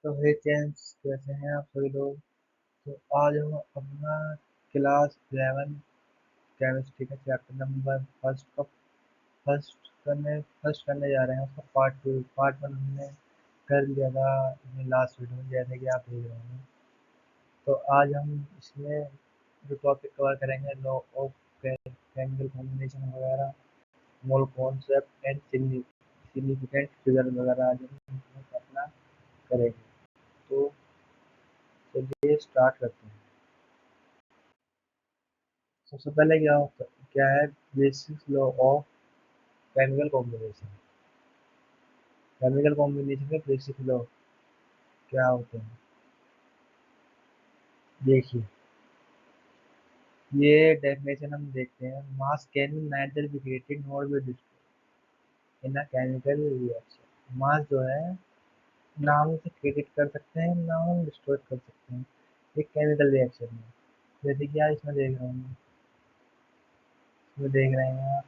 तो हे जेम्स, कैसे हैं आप सभी लोग। तो आज हम अपना क्लास 11 केमिस्ट्री का चैप्टर नंबर फर्स्ट करने जा रहे हैं। उसका पार्ट 1 हमने कर लिया था अपने लास्ट वीडियो में, जैसे कि आप देख रहे हैं। तो आज हम इसमें जो टॉपिक कवर करेंगे, लॉ ऑफ केमिकल कॉम्बिनेशन वगैरह, mole concept and significant figure वगैरह आज हम अपना करेंगे। तो चलिए स्टार्ट करते हैं। सबसे पहले क्या है basic law of chemical combination. Chemical combination के बेसिक लॉ क्या होते हैं, देखिए। ये डेफिनेशन हम देखते हैं। Mass can neither be created nor be destroyed in a chemical reaction. Mass जो है ना हम उसे क्रिएट कर सकते हैं, ना हम डिस्ट्रॉय कर सकते हैं एक केमिकल रिएक्शन में। जैसे कि आप इसमें देख रहे हैं,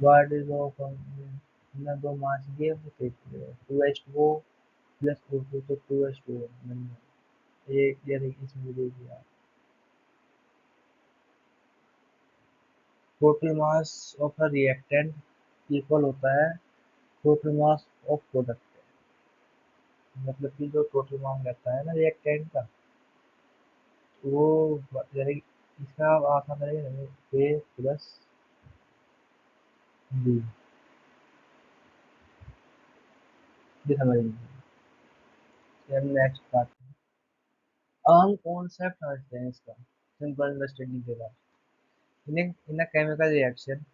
व्हाट इज ऑफ ना दो मास दिए, वो 2h2O प्लस O2, तो 2h2O ये देखिए, इसमें भी देखिए आप, total mass of a reactant equal होता है टोटल मास ऑफ प्रोडक्ट। मतलब कि जो टोटल मास रहता है ना रिएक्टेंट का, वो यानी इसका आप आसान करेंगे ए प्लस बी, ये समझ लीजिए। नेक्स्ट बात, आम कॉन्सेप्ट समझते हैं इसका सिंपल अंडरस्टैंडिंग के बाद। In a chemical reaction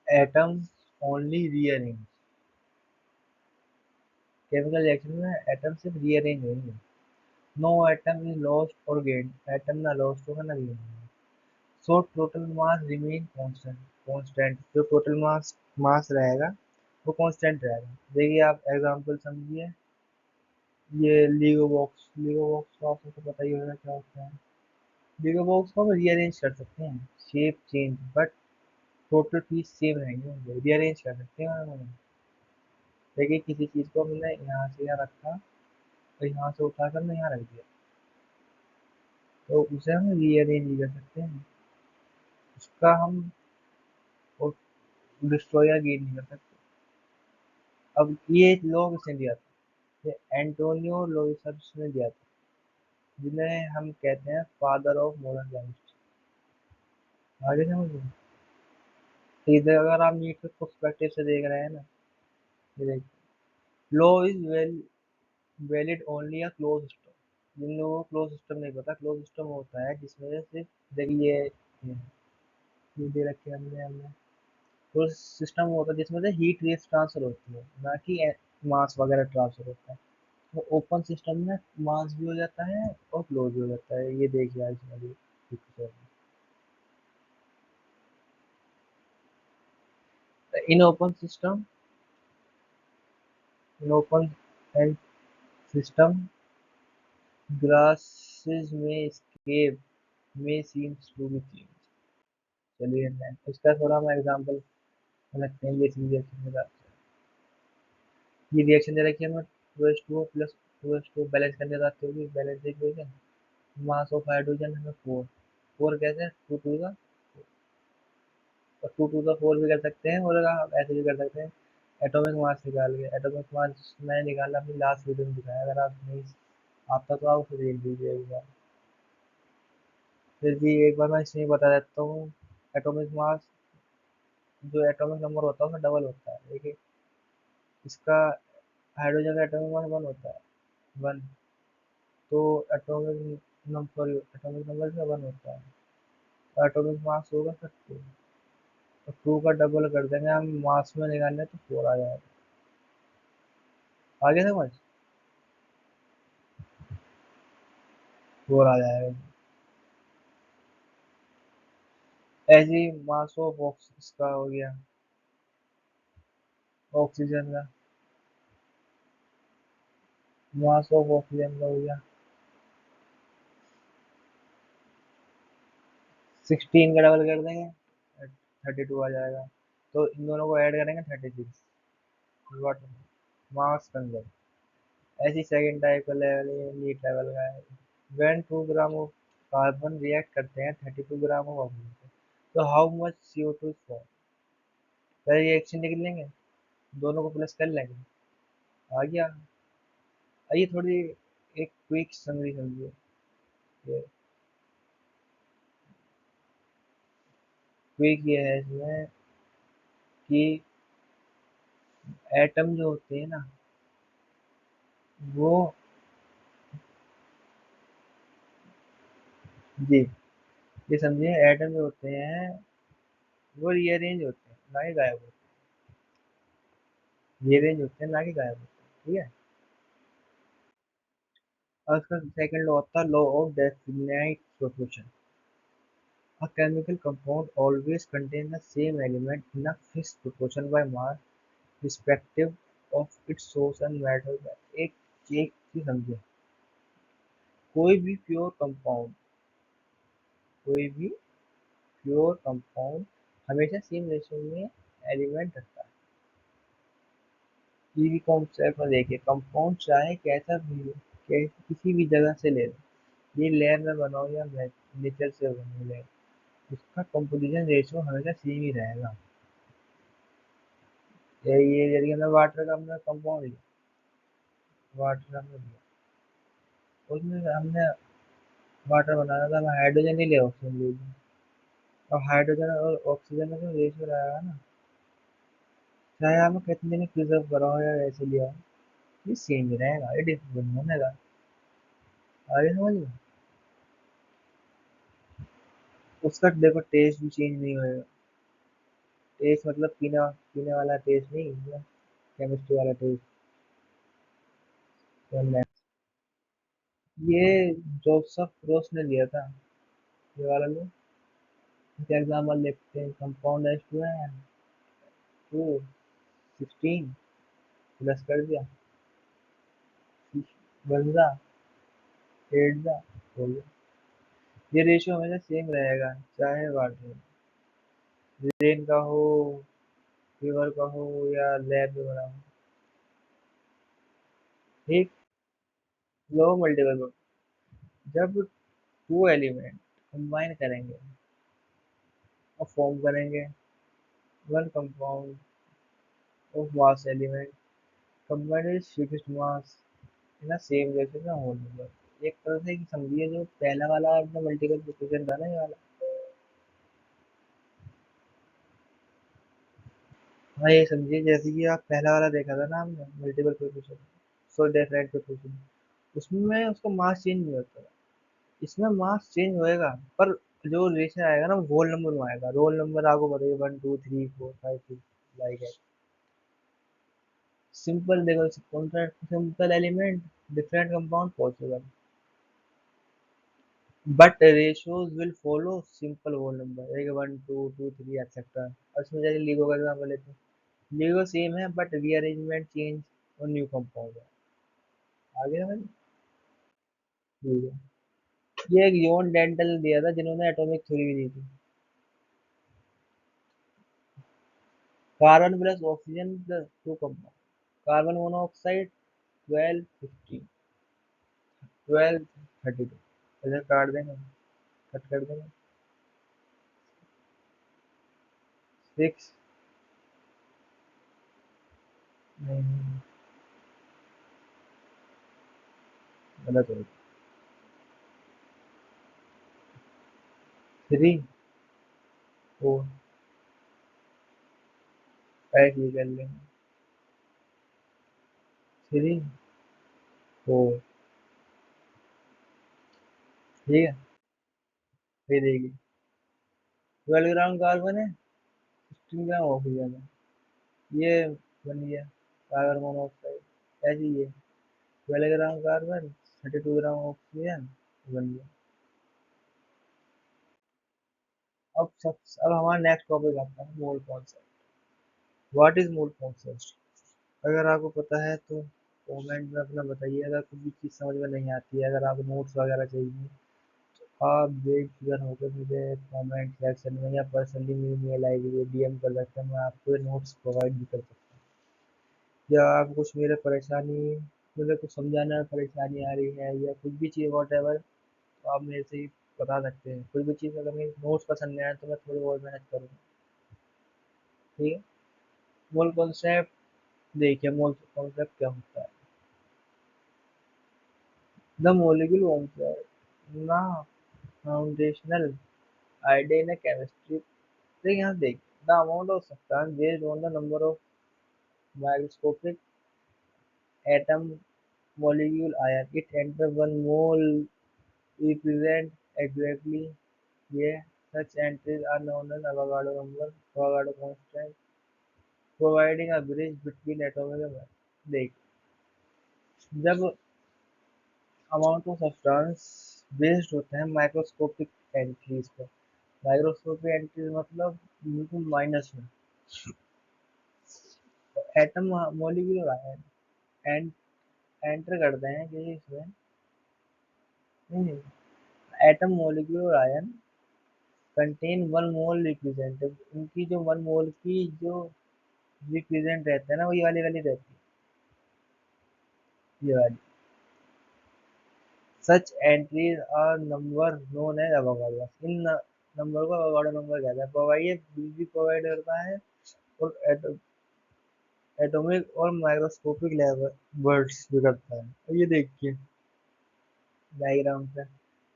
atoms only rearrange. Chemical reaction में एटम सिर्फ रीअरेंज होंगे। नो एटम इज लॉस्ट और गेन, एटम ना लॉस्ट होगा ना गेन होगा। So total mass remain constant. Constant जो टोटल मास मास रहेगा वो कांस्टेंट रहेगा। देखिए आप एग्जांपल समझिए, ये लीगो बॉक्स। लीगो बॉक्स को आपको तो पता ही होगा क्या होता है। लीगो बॉक्स को हम रीअरेंज कर सकते हैं, shape change, but total piece same रहेंगे, रीअरेंज कर सकते हैं हम। देखिए किसी चीज को हमने यहाँ से यहाँ रखा, तो यहाँ से उठाकर हमने यहाँ रख दिया, तो उसे हम रीअरेंज ही कर सकते हैं। उसका हम डिस्ट्रॉय या गेन नहीं कर सकते। अब ये लॉ किसने दिया था? ये एंटोनियो लोइसर्स ने दिया था, जिन्हें हम कहते हैं फादर ऑफ मॉडर्न केमिस्ट्री। आगे समझ, इधर अगर आप नीट के पर्सपेक्टिव से देख रहे हैं ना, ये देखिए, law is valid only a close system. जिन लोगों को क्लोज सिस्टम नहीं पता, क्लोज सिस्टम होता है जिसमें से, देखिए ये दे रखे हैं हमने क्लोज सिस्टम होता है जिसमें से हीट रेस ट्रांसफर होती है, ना कि मास वगैरह ट्रांसफर होता है। तो ओपन सिस्टम में मास भी हो जाता है और क्लोज भी हो जाता है। ये देखिए आज वाली पिक्चर में। In open and system grasses में escape में seems to be changed। चलिए मैं इसका थोड़ा मैं एग्जांपल लगते हैं ये रिएक्शन के साथ। ये रिएक्शन दे रखी है हमें, 2h2O प्लस 2h2O बैलेंस करने जाते होगी, balance equation. Mass of hydrogen हमें 4, 4 कैसे है, 2 का, और 2 का 4 भी कर सकते हैं, और आप ऐसे भी कर सकते हैं। एटॉमिक मास निकाल के, एटॉमिक मास मैंने निकाला अपनी लास्ट वीडियो में दिखाया, अगर आप नहीं आता तो आप उसे देख लीजिए एक बार। फिर भी एक बार मैं इसमें बता देता हूँ। एटॉमिक मास, जो एटॉमिक नंबर होता है उसमें डबल होता है। देखिए इसका, हाइड्रोजन का एटॉमिक मास 1 होता है, 1। तो एटॉमिक नंबर, एटॉमिक नंबर का 1 होता है, तो एटॉमिक मास होगा 2। तो 2 का डबल कर देंगे हम, मास में निकालने तो 4 आ जाएगा। आगे समझ, 4 आ जाएगा। ऐसे ही मास ऑफ इसका हो गया, ऑक्सीजन का, मास ऑफ ऑक्सीजन का हो गया 16 का डबल कर देंगे 32 आ जाएगा। तो इन दोनों को ऐड करेंगे 36 वाट मास कंजर्व। ऐसी सेकंड टाइप का लेवल ये नीट लेवल का है। when 2 gram of carbon react करते हैं 32 ग्राम ऑफ ऑक्सीजन, तो how much CO2 is form. पहले रिएक्शन लिख लेंगे, दोनों को प्लस कर लेंगे, आ गया। आइए थोड़ी एक क्विक समरी समझिए। ये क्विक ये है इसमें कि एटम जो होते हैं ना, वो, जी, ये समझिए एटम जो होते हैं वो रीअरेंज होते हैं, ना ही गायब होते हैं। रीअरेंज होते हैं, ना कि गायब होते हैं, ठीक है। और उसका सेकंड लॉ होता है law of definite proportion. A chemical compound always contains the same element in a fixed proportion by mass, irrespective of its source and matter। एक एक चीज समझे, कोई भी प्योर कंपाउंड, कोई भी प्योर कंपाउंड हमेशा सेम रेशियो में एलिमेंट रखता है। किसी भी कॉन्सेप्ट में देखिए, कंपाउंड चाहे कैसा भी हो, किसी भी जगह से ले लो, ये लैब में बनाओ या नेचर से मिले, उसका कंपोजिशन रेशियो हमेशा सेम ही रहेगा। ये यदि हमने वाटर का हमने कंपाउंड लिया, वाटर हमने लिया, उसमें हमने वाटर बनाना था, हम हाइड्रोजन ही ले ऑक्सीजन ले लिया। अब हाइड्रोजन और ऑक्सीजन में जो रेशियो रहेगा ना, चाहे आप कितने भी प्रिजर्व कराओ या ऐसे लिया हो, ये सेम ही रहेगा, ये डिफरेंट होने का। आगे समझ लो, उसका देखो टेस्ट भी चेंज नहीं होएगा। टेस्ट मतलब पीना, पीने वाला टेस्ट नहीं, केमिस्ट्री वाला टेस्ट। ये जोसेफ रोस ने दिया था, ये वाला लो। इसका एग्जाम्पल देखते हैं, कंपाउंड एच टू है, टू 16 प्लस कर दिया, वन जा 8 जा, हो गया। ये रेशियो हमेशा सेम रहेगा, चाहे वाटर रेन का हो, रिवर का हो, या लैब में बना हो, ठीक। लो मल्टीपल, जब टू एलिमेंट कंबाइन करेंगे और फॉर्म करेंगे one compound of mass element combined with fixed mass in a same ratio का होल नंबर। एक तरह से समझिए, जो पहला वाला आपका मल्टीपल प्रोपोर्शन था ना, ये वाला, हाँ ये समझिए जैसे कि आप पहला वाला देखा था ना हमने, मल्टीपल प्रोपोर्शन, सो डेफिनेट प्रोपोर्शन, उसमें उसका मास चेंज नहीं होता। इसमें मास चेंज होएगा, पर जो रेशियो आएगा ना वो होल नंबर में आएगा। रोल नंबर आपको बताइए 1 2 3 4 5 6, लाइक है। सिंपल देखो, simple element, different compound possible, but ratios will follow simple whole number, एक 1 2 2 3 एक्सेट्रा। और इसमें जैसे LIGO का एग्जाम्पल लेते हैं, LIGO सेम है बट रीअरेंजमेंट चेंज और न्यू कंपाउंड है। आगे ना भाई, ठीक है। ये एक योन डेंटल ने दिया था, जिन्होंने एटॉमिक थ्योरी दी थी। Carbon plus oxygen plus two compound, carbon monoxide 12 15, 12 32, इधर काट देंगे, कट कर देंगे, 6, नहीं गलत हो, 3 4, ऐसे ही कर लेंगे, 3 4, ठीक है। फिर देखिए, 12 ग्राम कार्बन है, 16 ग्राम ऑक्सीजन है, ये बन गया कार्बन मोनोऑक्साइड। ऐसे ही है, 12 ग्राम कार्बन, 32 ग्राम ऑक्सीजन, बन गया। अब हमारा नेक्स्ट टॉपिक आता है mole concept. What is mole concept. अगर आपको पता है तो कमेंट में अपना बताइए। अगर कुछ भी चीज़ समझ में नहीं आती है, अगर आपको नोट्स वगैरह चाहिए, आप बेफिक्र होकर मुझे कमेंट सेक्शन में या पर्सनली मेरी मेल आईडी पे DM कर सकते हैं, मैं आपको नोट्स प्रोवाइड भी कर सकता हूँ। या आपको कुछ मेरे परेशानी मुझे कुछ समझाने में परेशानी आ रही है या कुछ भी चीज़ वॉट एवर, तो आप मेरे से ही बता सकते हैं। कोई भी चीज़ अगर मेरे नोट्स पसंद नहीं आए तो मैं थोड़ी बहुत मेहनत करूँगा। ठीक है। मोल कॉन्सेप्ट, देखिए मोल कॉन्सेप्ट क्या होता है। द मोलिक्यूल कॉन्सेप्ट ना फाउंडेशनल आइडिया इन केमिस्ट्री। देख यहाँ देख, the amount of substance based on the number of microscopic atom molecule ion it enter one mole represent exactly, yeah, such entries are known as Avogadro number, Avogadro constant, providing a bridge between atomic and देख, जब amount of substance based होते हैं microscopic entries पर। Microscopic entries मतलब बिल्कुल minus में। Atom molecule ion enter करते हैं कि इसमें एटम मॉलिक्यूल और ion contain one mole representative, उनकी जो वन मोल की जो रिप्रेजेंट रहते हैं ना, वो ये वाली वाली रहती है, ये वाली। Such entries are number known as Avogadro, इन नंबर को अवोगाड्रो नंबर कहता है। प्रोवाइड, ये भी प्रोवाइड करता है और एटॉमिक और माइक्रोस्कोपिक लेवल वर्ड्स भी करता है। और ये देखिए डायग्राम पे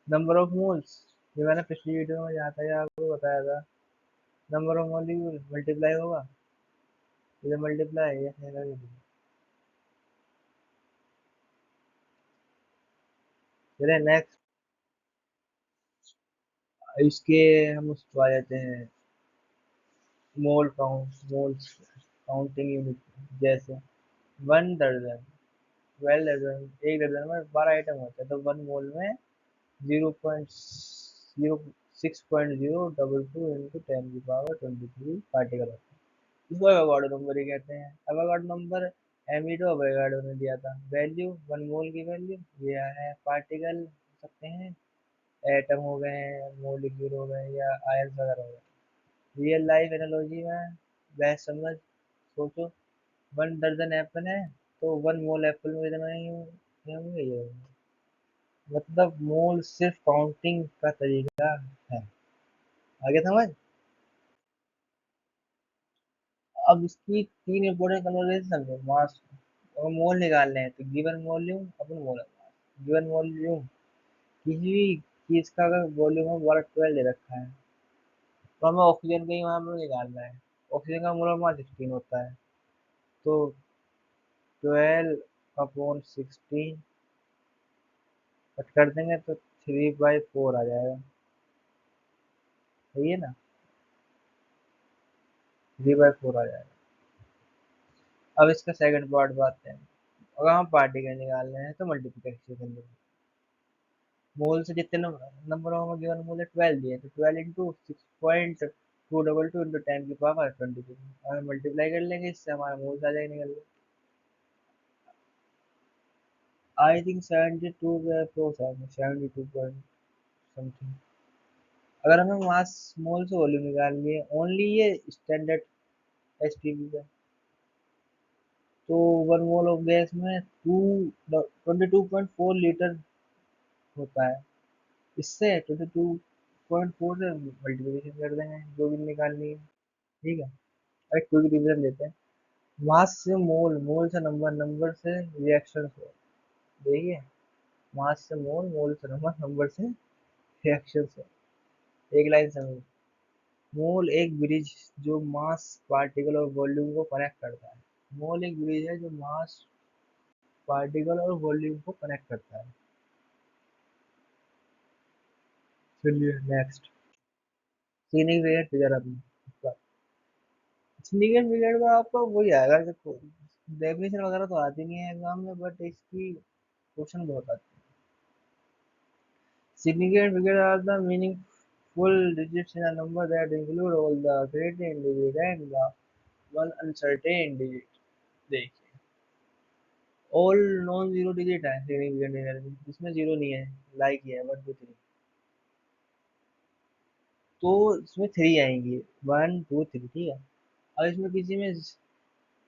नंबर ऑफ मोल्स, ये मैंने पिछली वीडियो में जहाँ तक आपको बताया था, नंबर ऑफ मॉलिक्यूल मल्टीप्लाई होगा, ये मल्टीप्लाई है। चलिए नेक्स्ट, इसके हम उसको आ जाते हैं मोल काउंट, मोल काउंटिंग यूनिट। जैसे 1 दर्जन, 12 दर्जन, एक दर्जन में 12 आइटम होते हैं, तो 1 मोल में 0.06.022 इंटू 10⁻23 पार्टिकल होते हैं। इसको एवोगाड्रो नंबर ही कहते हैं। एवोगाड्रो नंबर एमिडो एवोगाड्रो ने दिया था। वैल्यू 1 मोल की वैल्यू ये है। पार्टिकल हो सकते हैं, एटम हो गए हैं, मोलिक्यूल हो गए या आयंस वगैरह हो गए। रियल लाइफ एनालॉजी में बहस समझ, सोचो 1 दर्जन एप्पल है तो 1 मोल एप्पल में कितना ही होंगे, ये होंगे। मतलब मोल सिर्फ काउंटिंग का तरीका है। आगे समझ। अब इसकी तीन इंपॉर्टेंट कन्वर्जेशन समझो। मास, अगर मोल निकालने हैं तो गिवन वॉल्यूम अपन मोलर मास, गिवन वॉल्यूम किसी भी चीज का अगर वॉल्यूम है 12 दे रखा है, तो हमें ऑक्सीजन का ही वहां पर निकालना है। ऑक्सीजन का मोलर मास 16 होता है, तो 12/16 कट कर देंगे तो 3/4 आ जाएगा। सही है ना, 3/4 आ जाएगा। अब इसका सेकंड पार्ट बात है। अगर हम पार्टिकल निकालने हैं तो मल्टीप्लिकेशन करेंगे। मोल से जितने नंबर होंगे, गिवन मोल है 12 दिए, तो 12 इंटू 6.222 इंटू 10⁻22 अगर मल्टीप्लाई कर लेंगे इससे हमारा मोल आ जाएगा निकल के। आई थिंक 72 के अप्रोच है, 72 पॉइंट समथिंग। अगर हमें मास मोल से वॉल्यूम निकालनी है ओनली ये स्टैंडर्ड एसटीपी का, तो 1 मोल ऑफ गैस में 22.4 लीटर होता है। इससे 22.4 से मल्टीप्लिकेशन कर देंगे जो भी निकालनी है। ठीक है। एक क्विक रिवीजन लेते हैं। मास से मोल, मोल से नंबर, नंबर से रिएक्शन हो। देखिए, मास से मोल, मोल से नंबर, नंबर से रिएक्शन हो। एक लाइन समझ। मोल एक ब्रिज जो मास, पार्टिकल और वॉल्यूम को कनेक्ट करता है। मोल एक ब्रिज है जो मास, पार्टिकल और वॉल्यूम को कनेक्ट करता है। चलिए नेक्स्ट, सिग्निफिकेंट फिगर। अपनी सिग्निफिकेंट फिगर में आपका वही आएगा कि डेफिनेशन वगैरह तो आती नहीं है एग्जाम में, बट इसकी क्वेश्चन बहुत आते हैं। Significant figures are the meaningful digits in a number that include all the created digits and the one uncertain digit। देखिए, ऑल नॉन जीरो डिजिट है सिग्निफिकेंट फिगर में, जिसमें जीरो नहीं है, लाइक ये है 1 2 3, तो इसमें 3 आएंगी, 1 2 3। ठीक है। अब इसमें किसी में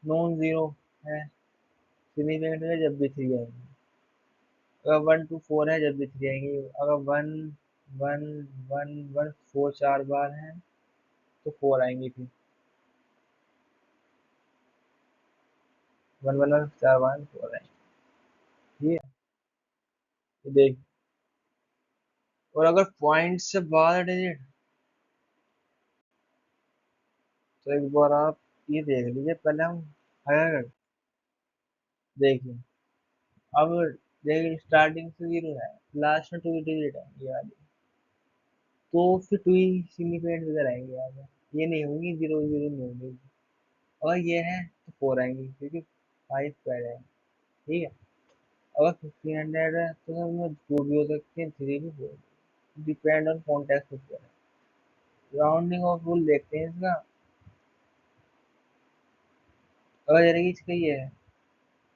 नॉन जीरो है सेमी पेमेंट में जब भी थ्री आएंगी। अगर 1 to 4 है जब भी थ्री आएंगी। अगर one one one one four चार बार है तो फोर आएंगी फिर। वन वन वन चार बार फोर आएंगी। ठीक है, ये देख। और अगर पॉइंट से बाद डिजिट, तो एक बार आप ये देख लीजिए पहले हम। अगर देखिए, अब देखिए स्टार्टिंग से जीरो है, लास्ट में टू डिजिट है ये वाली, तो फिर टू ही सिग्निफिकेंट फिगर आएंगे यहाँ पे। ये नहीं होंगी, जीरो जीरो नहीं होंगी। अगर ये है तो फोर आएंगी क्योंकि फाइव स्क्वायर है। ठीक है। अगर 1500 है तो उसमें टू भी हो सकते हैं, थ्री भी फोर, डिपेंड ऑन कॉन्टेक्स्ट ऊपर है। राउंडिंग ऑफ रूल देखते हैं इसका। अगर यानी कि इसका ये है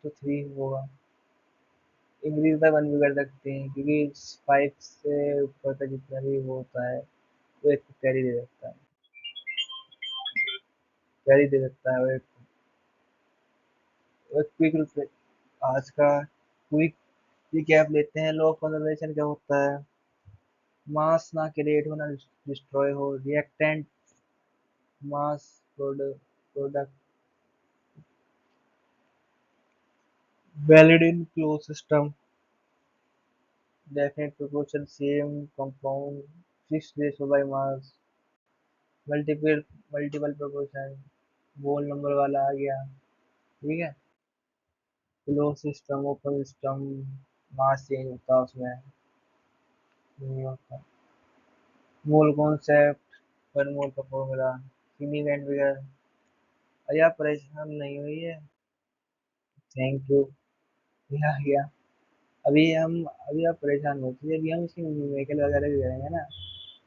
तो थ्री होगा। इंक्रीज बाय वन भी कर सकते हैं क्योंकि फाइव से ऊपर का जितना भी वो होता है वो एक कैरी दे सकता है। कैरी दे सकता है वो एक। क्विक रूप आज का क्विक रिकैप लेते हैं। लॉ कंजर्वेशन क्या होता है? मास ना क्रिएट हो ना डिस्ट्रॉय हो, reactant mass product valid in close system, definite proportion same compound, fixed ratio by mass, multiple multiple proportion, whole number वाला आ गया। ठीक है। Close system open system mass change होता है उसमें नहीं होता। मोल कॉन्सेप्ट, पर मोल का फॉर्मूला, इवेंट वगैरह। अरे आप परेशान नहीं हुई है। Thank you. या अभी आप परेशान होती है, अभी हम इसकी न्यूमेरिकल वगैरह भी करेंगे ना।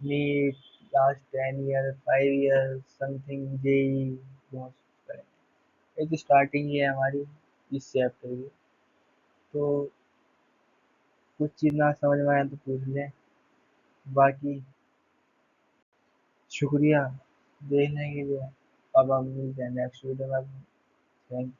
NEET last 10 year 5 year something JEE बहुत करेंगे। एक स्टार्टिंग ही है हमारी इस चैप्टर की, तो कुछ चीज़ ना समझ में आए तो पूछ लें। बाकी शुक्रिया देखने के लिए। अब हम मिलते हैं नेक्स्ट वीडियो में। थैंक